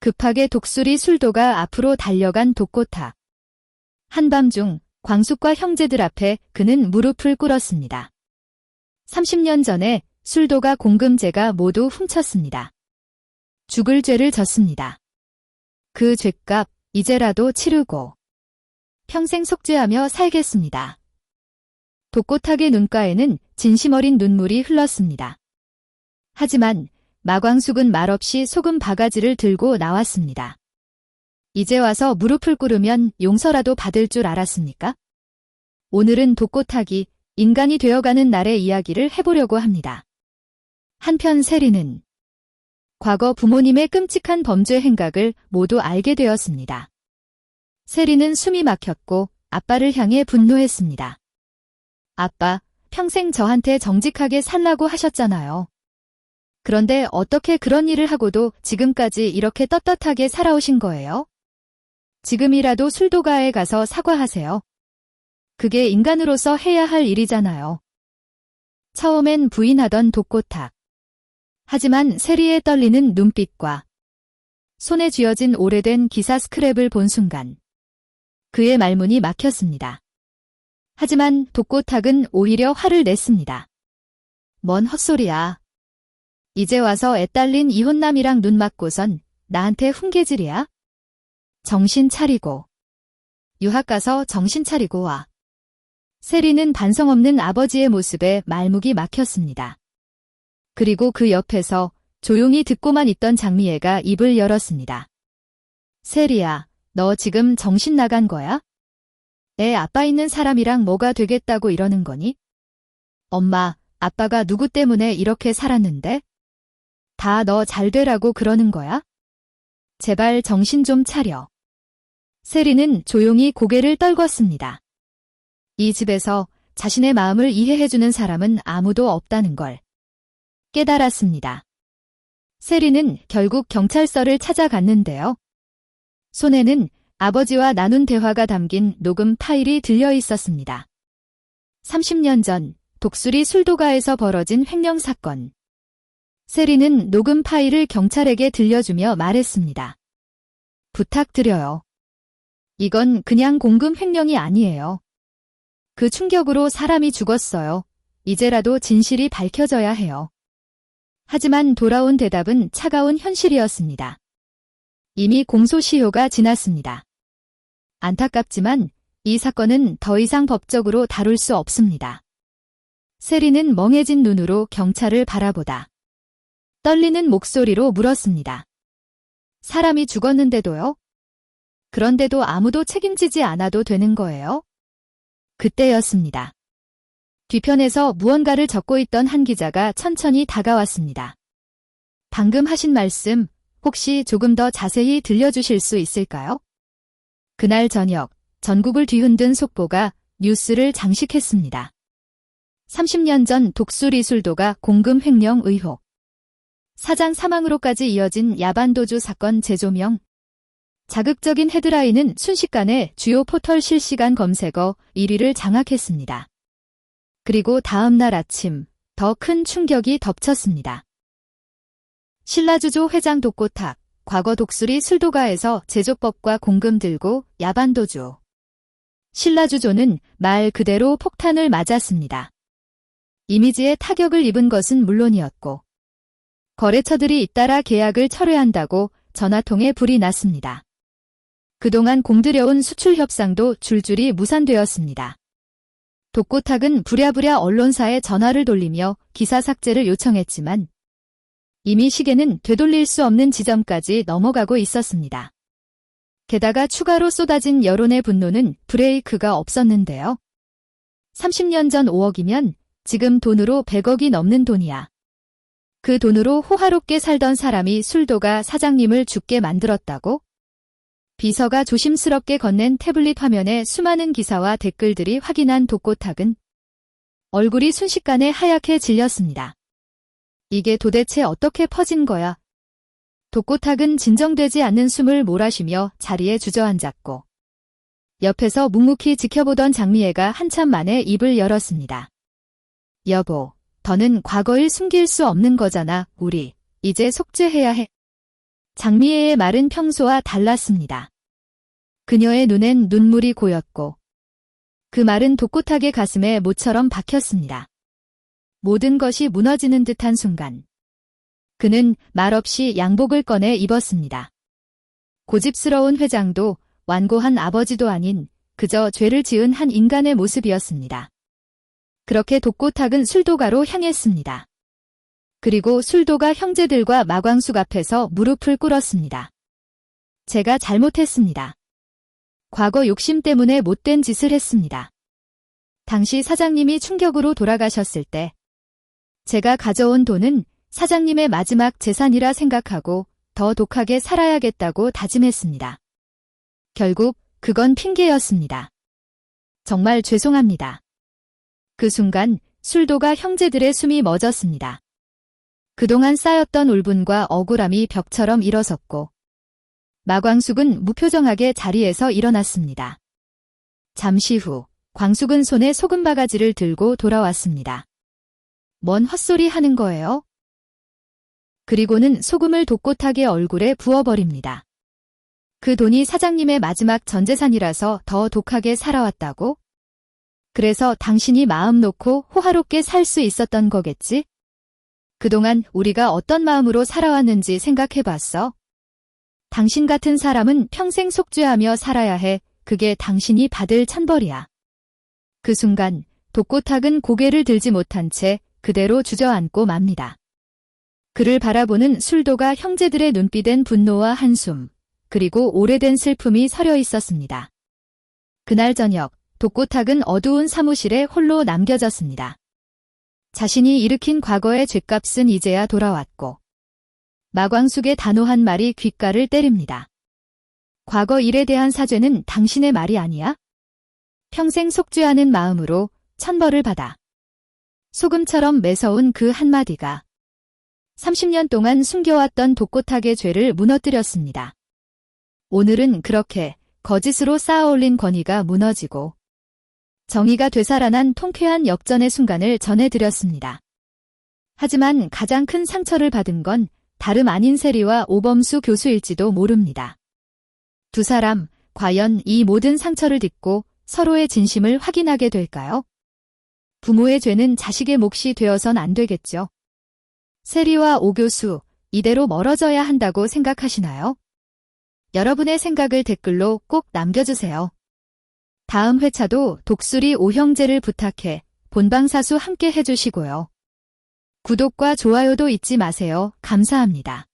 급하게 독수리 술도가 앞으로 달려간 독고탁. 한밤중 광숙과 형제들 앞에 그는 무릎을 꿇었습니다. 30년 전에 술도가 공금제가 모두 훔쳤습니다. 죽을 죄를 졌습니다. 그 죄값 이제라도 치르고 평생 속죄하며 살겠습니다. 독고탁의 눈가에는 진심 어린 눈물이 흘렀습니다. 하지만 마광숙은 말없이 소금 바가지를 들고 나왔습니다. 이제 와서 무릎을 꿇으면 용서라도 받을 줄 알았습니까? 오늘은 독고탁이 인간이 되어가는 날의 이야기를 해보려고 합니다. 한편 세리는 과거 부모님의 끔찍한 범죄 행각을 모두 알게 되었습니다. 세리는 숨이 막혔고 아빠를 향해 분노했습니다. 아빠, 평생 저한테 정직하게 살라고 하셨잖아요. 그런데 어떻게 그런 일을 하고도 지금까지 이렇게 떳떳하게 살아오신 거예요? 지금이라도 술도가에 가서 사과하세요. 그게 인간으로서 해야 할 일이잖아요. 처음엔 부인하던 독고탁. 하지만 세리의 떨리는 눈빛과 손에 쥐어진 오래된 기사 스크랩을 본 순간 그의 말문이 막혔습니다. 하지만 독고탁은 오히려 화를 냈습니다. 뭔 헛소리야. 이제 와서 애딸린 이혼남이랑 눈 맞고선 나한테 훈계질이야? 정신 차리고. 유학 가서 정신 차리고 와. 세리는 반성 없는 아버지의 모습에 말문이 막혔습니다. 그리고 그 옆에서 조용히 듣고만 있던 장미애가 입을 열었습니다. 세리야, 너 지금 정신 나간 거야? 애 아빠 있는 사람이랑 뭐가 되겠다고 이러는 거니? 엄마, 아빠가 누구 때문에 이렇게 살았는데? 다 너 잘 되라고 그러는 거야? 제발 정신 좀 차려. 세리는 조용히 고개를 떨궜습니다. 이 집에서 자신의 마음을 이해해주는 사람은 아무도 없다는 걸 깨달았습니다. 세리는 결국 경찰서를 찾아갔는데요. 손에는 아버지와 나눈 대화가 담긴 녹음 파일이 들려 있었습니다. 30년 전 독수리 술도가에서 벌어진 횡령 사건. 세리는 녹음 파일을 경찰에게 들려주며 말했습니다. 부탁드려요. 이건 그냥 공금 횡령이 아니에요. 그 충격으로 사람이 죽었어요. 이제라도 진실이 밝혀져야 해요. 하지만 돌아온 대답은 차가운 현실이었습니다. 이미 공소시효가 지났습니다. 안타깝지만 이 사건은 더 이상 법적으로 다룰 수 없습니다. 세리는 멍해진 눈으로 경찰을 바라보다 떨리는 목소리로 물었습니다. 사람이 죽었는데도요? 그런데도 아무도 책임지지 않아도 되는 거예요? 그때였습니다. 뒤편에서 무언가를 적고 있던 한 기자가 천천히 다가왔습니다. 방금 하신 말씀 혹시 조금 더 자세히 들려주실 수 있을까요? 그날 저녁 전국을 뒤흔든 속보가 뉴스를 장식했습니다. 30년 전 독수리 술도가 공금 횡령 의혹. 사장 사망으로까지 이어진 야반도주 사건 재조명. 자극적인 헤드라인은 순식간에 주요 포털 실시간 검색어 1위를 장악했습니다. 그리고 다음 날 아침 더 큰 충격이 덮쳤습니다. 신라주조 회장 독고탁, 과거 독수리 술도가에서 제조법과 공금 들고 야반도주. 신라주조는 말 그대로 폭탄을 맞았습니다. 이미지에 타격을 입은 것은 물론이었고 거래처들이 잇따라 계약을 철회한다고 전화통에 불이 났습니다. 그동안 공들여온 수출 협상도 줄줄이 무산되었습니다. 독고탁은 부랴부랴 언론사에 전화를 돌리며 기사 삭제를 요청했지만 이미 시계는 되돌릴 수 없는 지점까지 넘어가고 있었습니다. 게다가 추가로 쏟아진 여론의 분노는 브레이크가 없었는데요. 30년 전 5억이면 지금 돈으로 100억이 넘는 돈이야. 그 돈으로 호화롭게 살던 사람이 술도가 사장님을 죽게 만들었다고? 비서가 조심스럽게 건넨 태블릿 화면에 수많은 기사와 댓글들이 확인한 독고탁은 얼굴이 순식간에 하얗게 질렸습니다. 이게 도대체 어떻게 퍼진 거야? 독고탁은 진정되지 않는 숨을 몰아쉬며 자리에 주저앉았고 옆에서 묵묵히 지켜보던 장미애가 한참 만에 입을 열었습니다. 여보, 더는 과거를 숨길 수 없는 거잖아. 우리 이제 속죄해야 해. 장미애의 말은 평소와 달랐습니다. 그녀의 눈엔 눈물이 고였고 그 말은 독고탁의 가슴에 모처럼 박혔습니다. 모든 것이 무너지는 듯한 순간 그는 말없이 양복을 꺼내 입었습니다. 고집스러운 회장도 완고한 아버지도 아닌 그저 죄를 지은 한 인간의 모습이었습니다. 그렇게 독고탁은 술도가로 향했습니다. 그리고 술도가 형제들과 마광숙 앞에서 무릎을 꿇었습니다. 제가 잘못했습니다. 과거 욕심 때문에 못된 짓을 했습니다. 당시 사장님이 충격으로 돌아가셨을 때 제가 가져온 돈은 사장님의 마지막 재산이라 생각하고 더 독하게 살아야겠다고 다짐했습니다. 결국 그건 핑계였습니다. 정말 죄송합니다. 그 순간 술도가 형제들의 숨이 멎었습니다. 그동안 쌓였던 울분과 억울함이 벽처럼 일어섰고 마광숙은 무표정하게 자리에서 일어났습니다. 잠시 후 광숙은 손에 소금 바가지를 들고 돌아왔습니다. 뭔 헛소리 하는 거예요? 그리고는 소금을 독고탁의 얼굴에 부어버립니다. 그 돈이 사장님의 마지막 전재산이라서 더 독하게 살아왔다고? 그래서 당신이 마음 놓고 호화롭게 살 수 있었던 거겠지? 그동안 우리가 어떤 마음으로 살아왔는지 생각해봤어? 당신 같은 사람은 평생 속죄하며 살아야 해. 그게 당신이 받을 천벌이야. 그 순간 독고탁은 고개를 들지 못한 채 그대로 주저앉고 맙니다. 그를 바라보는 술도가 형제들의 눈빛엔 분노와 한숨, 그리고 오래된 슬픔이 서려 있었습니다. 그날 저녁 독고탁은 어두운 사무실에 홀로 남겨졌습니다. 자신이 일으킨 과거의 죗값은 이제야 돌아왔고 마광숙의 단호한 말이 귓가를 때립니다. 과거 일에 대한 사죄는 당신의 말이 아니야? 평생 속죄하는 마음으로 천벌을 받아. 소금처럼 매서운 그 한마디가 30년 동안 숨겨왔던 독고탁의 죄를 무너뜨렸습니다. 오늘은 그렇게 거짓으로 쌓아올린 권위가 무너지고 정의가 되살아난 통쾌한 역전의 순간을 전해드렸습니다. 하지만 가장 큰 상처를 받은 건 다름 아닌 세리와 오범수 교수일지도 모릅니다. 두 사람, 과연 이 모든 상처를 딛고 서로의 진심을 확인하게 될까요? 부모의 죄는 자식의 몫이 되어선 안 되겠죠. 세리와 오 교수, 이대로 멀어져야 한다고 생각하시나요? 여러분의 생각을 댓글로 꼭 남겨주세요. 다음 회차도 독수리 오형제를 부탁해 본방사수 함께 해주시고요. 구독과 좋아요도 잊지 마세요. 감사합니다.